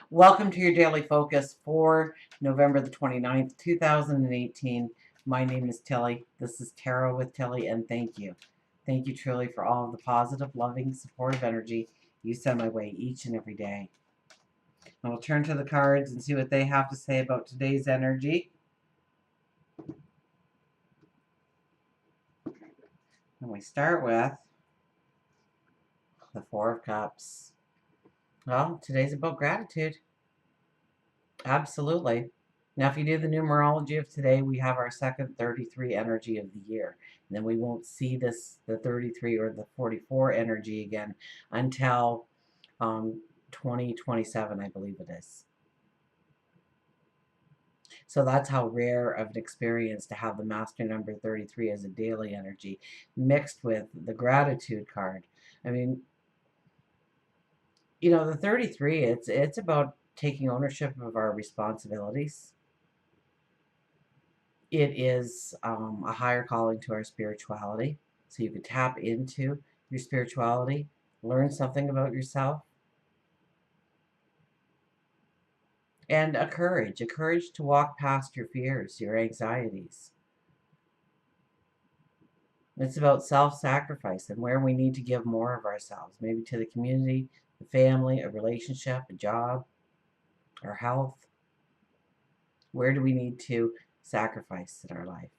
Welcome to your daily focus for November the 29th, 2018. My name is Tilly. This is Tarot with Tilly, and thank you. Thank you truly for all of the positive, loving, supportive energy you send my way each and every day. And we'll turn to the cards and see what they have to say about today's energy. And we start with the Four of Cups. Well, today's about gratitude. Absolutely. Now, if you do the numerology of today, we have our second 33 energy of the year. And then we won't see the 33 or the 44 energy again until 2027, I believe it is. So that's how rare of an experience to have the master number 33 as a daily energy mixed with the gratitude card. I mean, the 33, it's about taking ownership of our responsibilities. It is a higher calling to our spirituality. So you could tap into your spirituality, learn something about yourself, and a courage to walk past your fears, your anxieties. It's about self-sacrifice and where we need to give more of ourselves, maybe to the community, the family, a relationship, a job, our health. Where do we need to sacrifice in our life?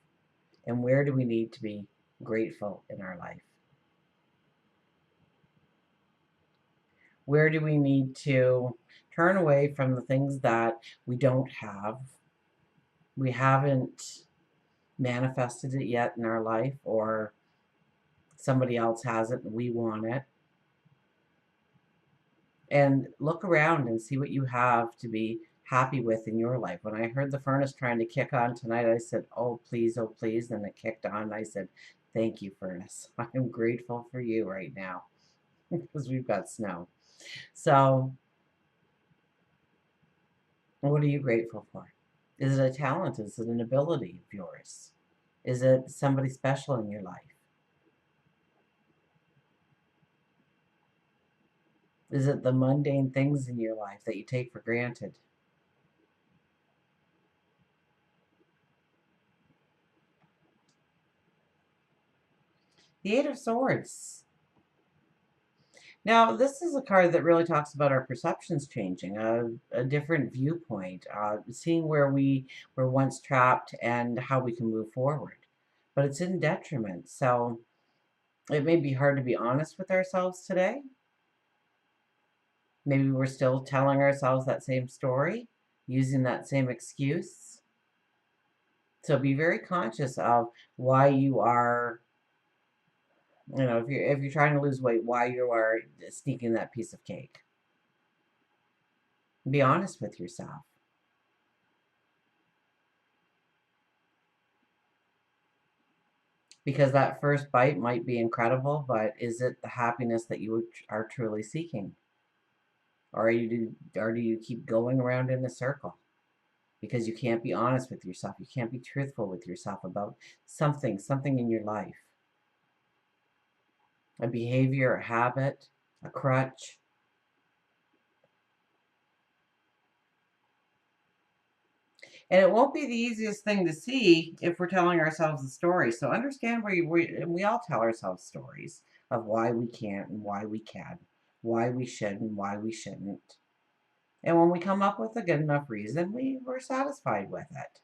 And where do we need to be grateful in our life? Where do we need to turn away from the things that we don't have? We haven't manifested it yet in our life, or somebody else has it and we want it. And look around and see what you have to be happy with in your life. When I heard the furnace trying to kick on tonight, I said, oh, please, oh, please. And it kicked on. And I said, thank you, furnace. I'm grateful for you right now because we've got snow. So what are you grateful for? Is it a talent? Is it an ability of yours? Is it somebody special in your life? Is it the mundane things in your life that you take for granted? The Eight of Swords. Now, this is a card that really talks about our perceptions changing, a different viewpoint, seeing where we were once trapped and how we can move forward. But it's in detriment. So it may be hard to be honest with ourselves today. Maybe we're still telling ourselves that same story, using that same excuse. So be very conscious of why you are, if you're trying to lose weight, why you are sneaking that piece of cake. Be honest with yourself. Because that first bite might be incredible, but is it the happiness that you are truly seeking? Or do you keep going around in a circle? Because you can't be honest with yourself. You can't be truthful with yourself about something in your life. A behavior, a habit, a crutch. And it won't be the easiest thing to see if we're telling ourselves a story. So understand we all tell ourselves stories of why we can't and why we can, why we should and why we shouldn't. And when we come up with a good enough reason, we're satisfied with it.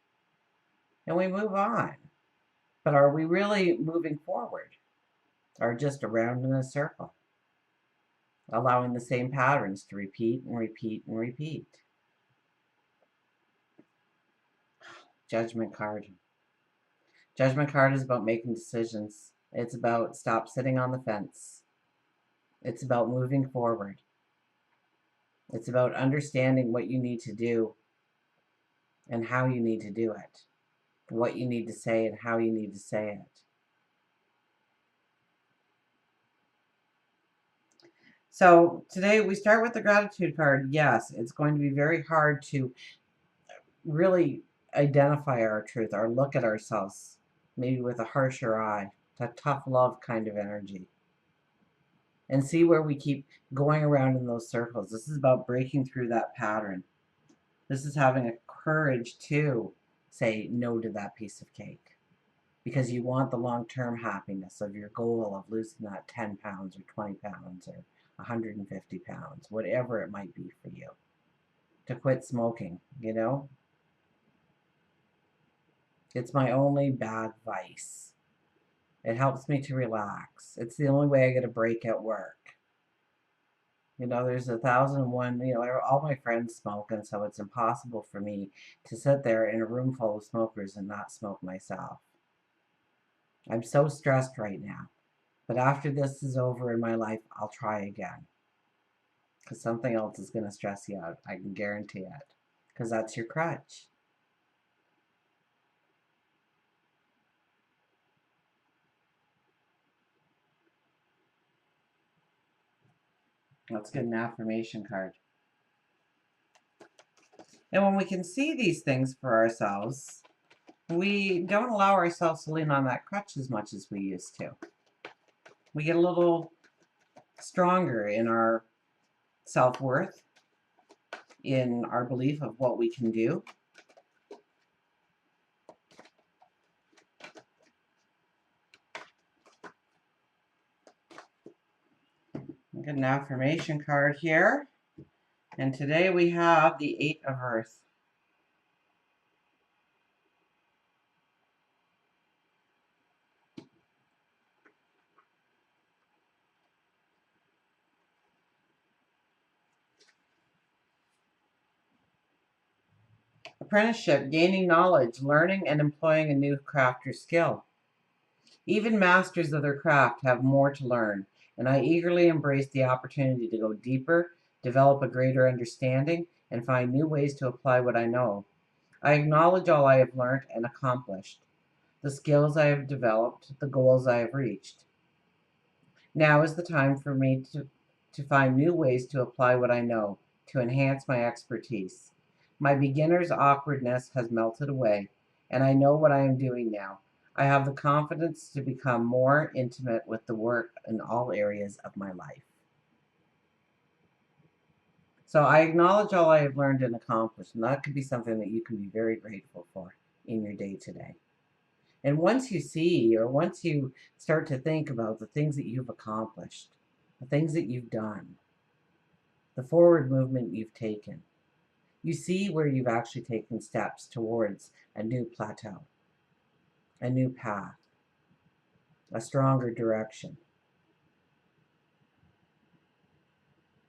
And we move on. But are we really moving forward? Or just around in a circle? Allowing the same patterns to repeat and repeat and repeat. Judgment card. Judgment card is about making decisions. It's about stop sitting on the fence. It's about moving forward. It's about understanding what you need to do and how you need to do it. What you need to say and how you need to say it. So today we start with the gratitude card. Yes, it's going to be very hard to really identify our truth or look at ourselves maybe with a harsher eye, a tough love kind of energy. and see where we keep going around in those circles. This is about breaking through that pattern. This is having a courage to say no to that piece of cake because you want the long-term happiness of your goal of losing that 10 pounds or 20 pounds or 150 pounds, whatever it might be for you. To quit smoking, you know? It's my only bad vice. It helps me to relax. It's the only way I get a break at work. You know, there's 1,001, all my friends smoke, and so it's impossible for me to sit there in a room full of smokers and not smoke myself. I'm so stressed right now. But after this is over in my life, I'll try again. Because something else is going to stress you out. I can guarantee it. Because that's your crutch. Let's get an affirmation card. And when we can see these things for ourselves, we don't allow ourselves to lean on that crutch as much as we used to. We get a little stronger in our self-worth, in our belief of what we can do. I'll get an affirmation card here. And today we have the Eight of Earth. Apprenticeship, gaining knowledge, learning and employing a new craft or skill. Even masters of their craft have more to learn, and I eagerly embrace the opportunity to go deeper, develop a greater understanding, and find new ways to apply what I know. I acknowledge all I have learned and accomplished, the skills I have developed, the goals I have reached. Now is the time for me to find new ways to apply what I know, to enhance my expertise. My beginner's awkwardness has melted away, and I know what I am doing now. I have the confidence to become more intimate with the work in all areas of my life. So I acknowledge all I have learned and accomplished, and that could be something that you can be very grateful for in your day today. And once you see, or once you start to think about the things that you've accomplished, the things that you've done, the forward movement you've taken, you see where you've actually taken steps towards a new plateau, a new path, a stronger direction.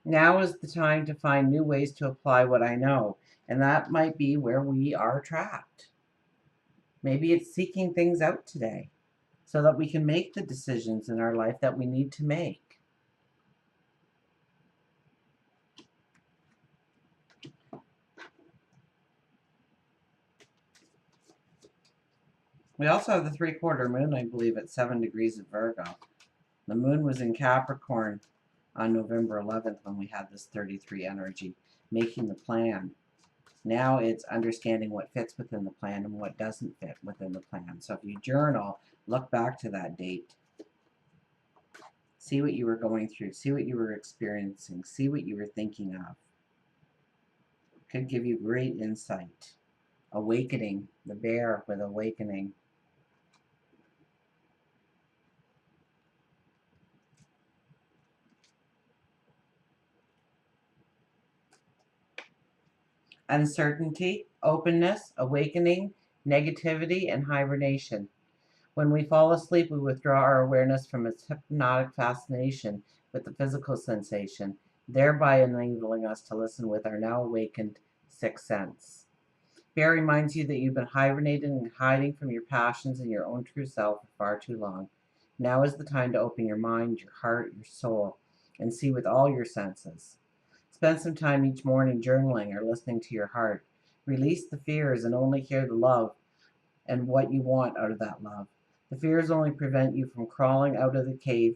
Now is the time to find new ways to apply what I know, and that might be where we are trapped. Maybe it's seeking things out today so that we can make the decisions in our life that we need to make. We also have the three-quarter moon, I believe, at 7 degrees of Virgo. The moon was in Capricorn on November 11th when we had this 33 energy, making the plan. Now it's understanding what fits within the plan and what doesn't fit within the plan. So if you journal, look back to that date. See what you were going through. See what you were experiencing. See what you were thinking of. Could give you great insight. Awakening, the bear with awakening. Uncertainty, openness, awakening, negativity, and hibernation. When we fall asleep, we withdraw our awareness from its hypnotic fascination with the physical sensation, thereby enabling us to listen with our now awakened sixth sense. Bear reminds you that you've been hibernating and hiding from your passions and your own true self for far too long. Now is the time to open your mind, your heart, your soul, and see with all your senses. Spend some time each morning journaling or listening to your heart. Release the fears and only hear the love and what you want out of that love. The fears only prevent you from crawling out of the cave,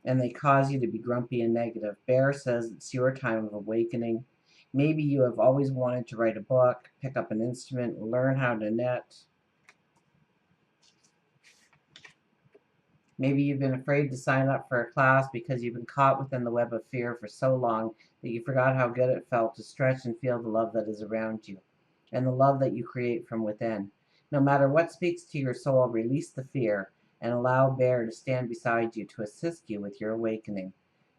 and they cause you to be grumpy and negative. Bear says it's your time of awakening. Maybe you have always wanted to write a book, pick up an instrument, learn how to knit. Maybe you've been afraid to sign up for a class because you've been caught within the web of fear for so long that you forgot how good it felt to stretch and feel the love that is around you and the love that you create from within. No matter what speaks to your soul, release the fear and allow Bear to stand beside you to assist you with your awakening.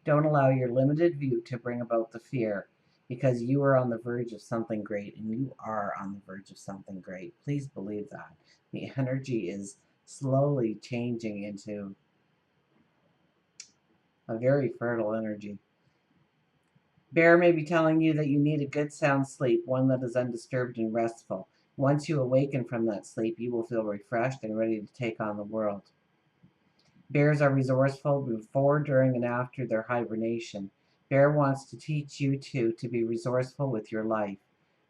Don't allow your limited view to bring about the fear because you are on the verge of something great, and you are on the verge of something great. Please believe that. The energy is slowly changing into a very fertile energy. Bear may be telling you that you need a good sound sleep, one that is undisturbed and restful. Once you awaken from that sleep, you will feel refreshed and ready to take on the world. Bears are resourceful before, during, and after their hibernation. Bear wants to teach you to be resourceful with your life.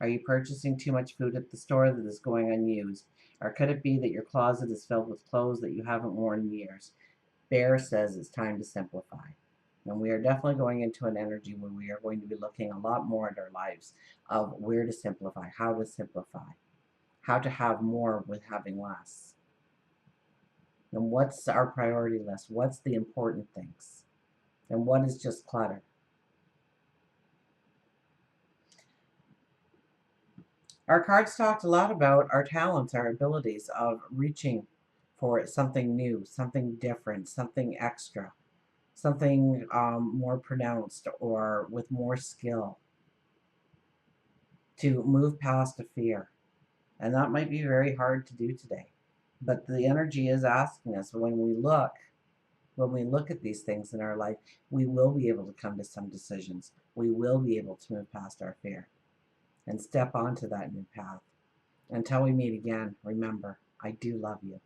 Are you purchasing too much food at the store that is going unused? Or could it be that your closet is filled with clothes that you haven't worn in years? Bear says it's time to simplify. And we are definitely going into an energy where we are going to be looking a lot more at our lives of where to simplify, how to have more with having less. And what's our priority list? What's the important things? And what is just clutter? Our cards talked a lot about our talents, our abilities of reaching for something new, something different, something extra, something more pronounced or with more skill to move past a fear. And that might be very hard to do today. But the energy is asking us when we look at these things in our life, we will be able to come to some decisions. We will be able to move past our fear and step onto that new path. Until we meet again, remember, I do love you.